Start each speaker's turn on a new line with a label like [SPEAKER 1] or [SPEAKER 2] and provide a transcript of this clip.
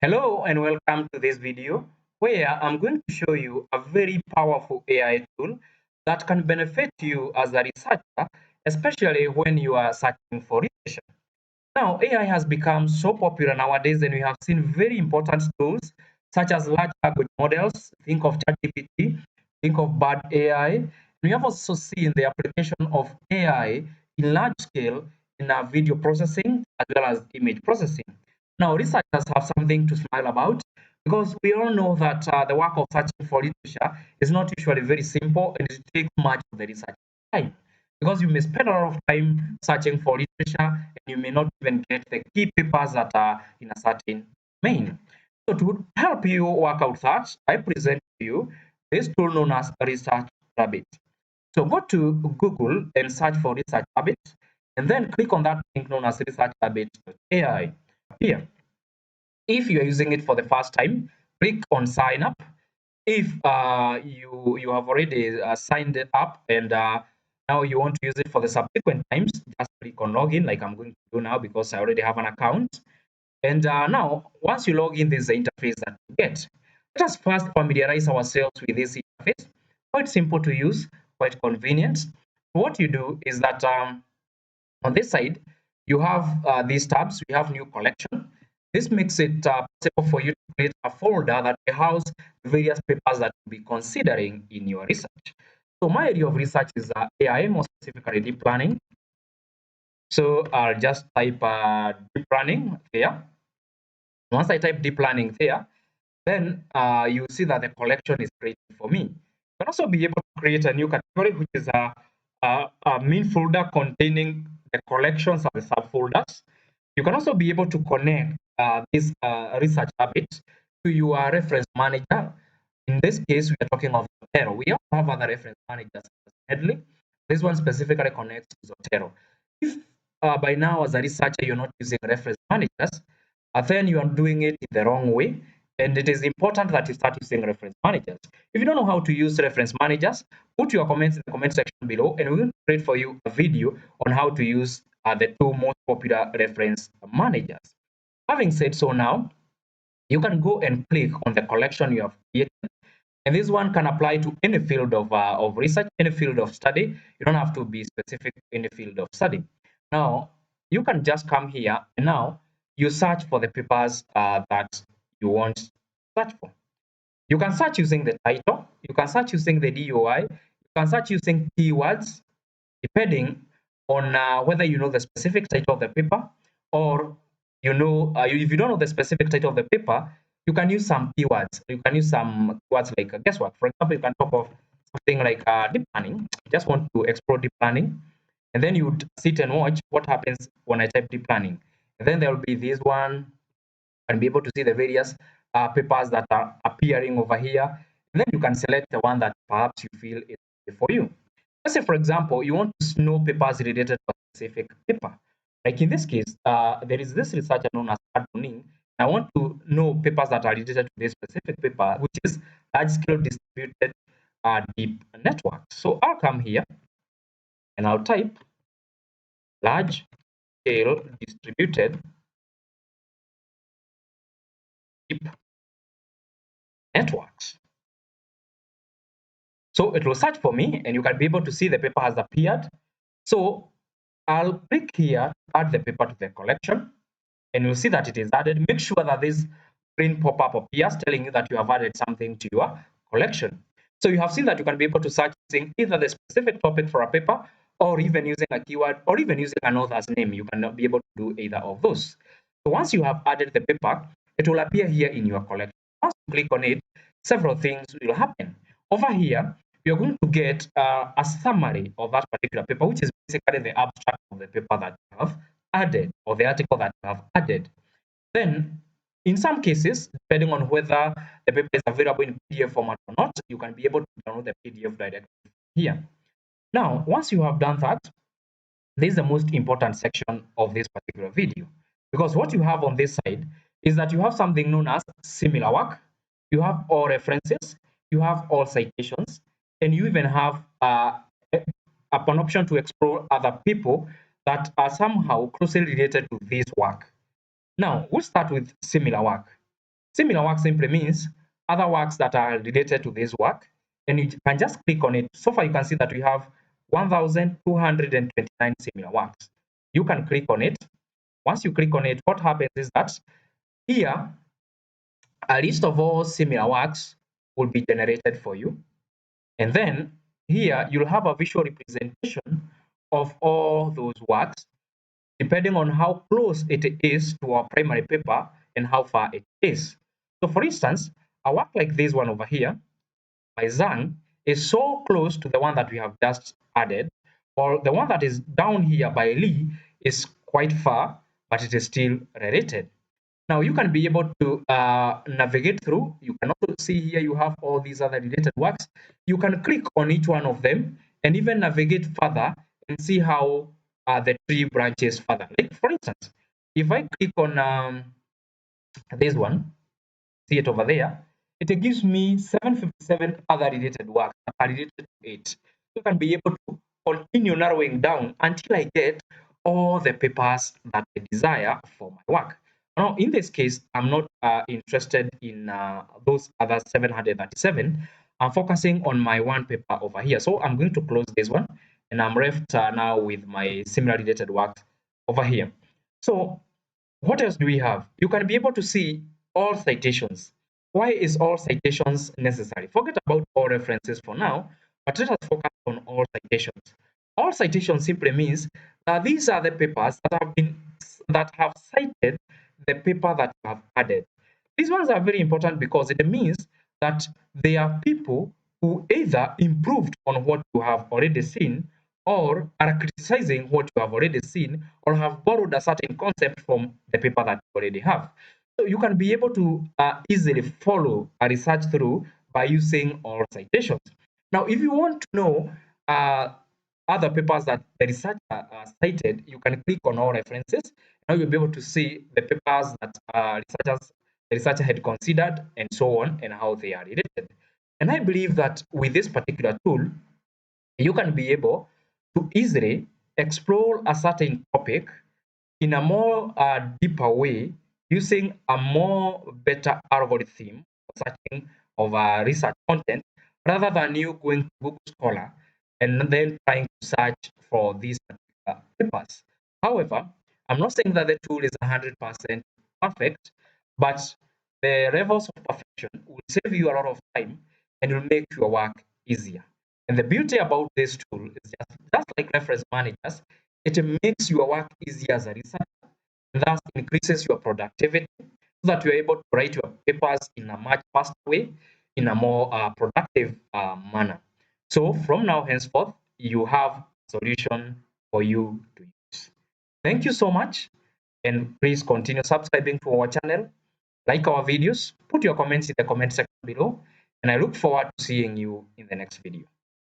[SPEAKER 1] Hello and welcome to this video where I'm going to show you a very powerful AI tool that can benefit you as a researcher, especially when you are searching for research. Now, AI has become so popular nowadays, and we have seen very important tools such as large language models. Think of ChatGPT, think of Bard AI. We have also seen the application of AI in large scale in video processing as well as image processing. Now, researchers have something to smile about because we all know that the work of searching for literature is not usually very simple and it takes much of the research time because you may spend a lot of time searching for literature and you may not even get the key papers that are in a certain domain. So to help you work out that, I present to you this tool known as Research Rabbit. So go to Google and search for Research Rabbit and then click on that link known as researchrabbit.ai. Here, if you are using it for the first time, click on sign up. If you have already signed it up and now you want to use it for the subsequent times, just click on login like I'm going to do now because I already have an account. And now, once you log in, this is the interface that you get. Let us first familiarize ourselves with this interface. Quite simple to use, quite convenient. What you do is that on this side, you have these tabs. We have new collection. This makes it possible for you to create a folder that will house various papers that you'll be considering in your research. So my area of research is AI, more specifically deep learning. So I'll just type deep learning there. Once I type deep learning there, then you see that the collection is created for me. You can also be able to create a new category, which is a main folder containing the collections of the subfolders. You can also be able to connect this research habit to your reference manager. In this case, we are talking of Zotero. We also have other reference managers, Headley. This one specifically connects to Zotero. If by now, as a researcher, you're not using reference managers, then you are doing it in the wrong way. And it is important that you start using reference managers. If you don't know how to use reference managers, put your comments in the comment section below, and we will create for you a video on how to use the two most popular reference managers. Having said so, now you can go and click on the collection you have created, and this one can apply to any field of research, any field of study. You don't have to be specific in the field of study. Now, you can just come here and now you search for the papers that you want to search for. You can search using the title, you can search using the DOI, you can search using keywords, depending on whether you know the specific title of the paper or if you don't know the specific title of the paper, you can use some keywords. You can use some words like guesswork. For example, you can talk of something like deep learning. You just want to explore deep learning, and then you would sit and watch what happens when I type deep learning. And then there will be this one, and be able to see the various papers that are appearing over here. And then you can select the one that perhaps you feel is for you. Let's say, for example, you want to know papers related to a specific paper. Like in this case, there is this researcher known as Admoning. I want to know papers that are related to this specific paper, which is large-scale distributed deep networks. So I'll come here and I'll type large-scale distributed deep networks. So it will search for me, and you can be able to see the paper has appeared. So I'll click here, add the paper to the collection, and you'll see that it is added. Make sure that this green pop-up appears telling you that you have added something to your collection. So you have seen that you can be able to search using either the specific topic for a paper or even using a keyword or even using an author's name. You can be able to do either of those. So once you have added the paper, it will appear here in your collection. Once you click on it, several things will happen. Over here, you're going to get a summary of that particular paper, which is basically the abstract of the paper that you have added or the article that you have added. Then, in some cases, depending on whether the paper is available in PDF format or not, you can be able to download the PDF directly here. Now, once you have done that, this is the most important section of this particular video, because what you have on this side is that you have something known as similar work, you have all references, you have all citations, and you even have an option to explore other people that are somehow closely related to this work. Now, we'll start with similar work. Similar work simply means other works that are related to this work, and you can just click on it. So far, you can see that we have 1,229 similar works. You can click on it. Once you click on it, what happens is that here, a list of all similar works will be generated for you. And then here, you'll have a visual representation of all those works, depending on how close it is to our primary paper and how far it is. So for instance, a work like this one over here by Zhang is so close to the one that we have just added, or the one that is down here by Li is quite far, but it is still related. Now you can be able to navigate through. You can also see here you have all these other related works. You can click on each one of them and even navigate further and see how the tree branches further. Like for instance, if I click on this one, see it over there, it gives me 757 other related works that are related to it. So I can be able to continue narrowing down until I get all the papers that I desire for my work. Now, in this case, I'm not interested in those other 737. I'm focusing on my one paper over here. So I'm going to close this one, and I'm left now with my similar related work over here. So what else do we have? You can be able to see all citations. Why is all citations necessary? Forget about all references for now, but let us focus on all citations. All citations simply means that these are the papers that have cited the paper that you have added. These ones are very important because it means that they are people who either improved on what you have already seen or are criticizing what you have already seen or have borrowed a certain concept from the paper that you already have. So you can be able to easily follow a research through by using all citations. Now, if you want to know other papers that the researcher cited, you can click on all references. Now you'll be able to see the papers that the researcher had considered and so on and how they are related. And I believe that with this particular tool, you can be able to easily explore a certain topic in a more deeper way using a more better algorithm for searching of research content rather than you going to Google Scholar and then trying to search for these particular papers. However, I'm not saying that the tool is 100% perfect, but the levels of perfection will save you a lot of time and will make your work easier. And the beauty about this tool is just like reference managers, it makes your work easier as a researcher, and thus increases your productivity so that you're able to write your papers in a much faster way, in a more productive manner. So from now henceforth, you have a solution for you to use. Thank you so much, and please continue subscribing to our channel, like our videos, put your comments in the comment section below, and I look forward to seeing you in the next video.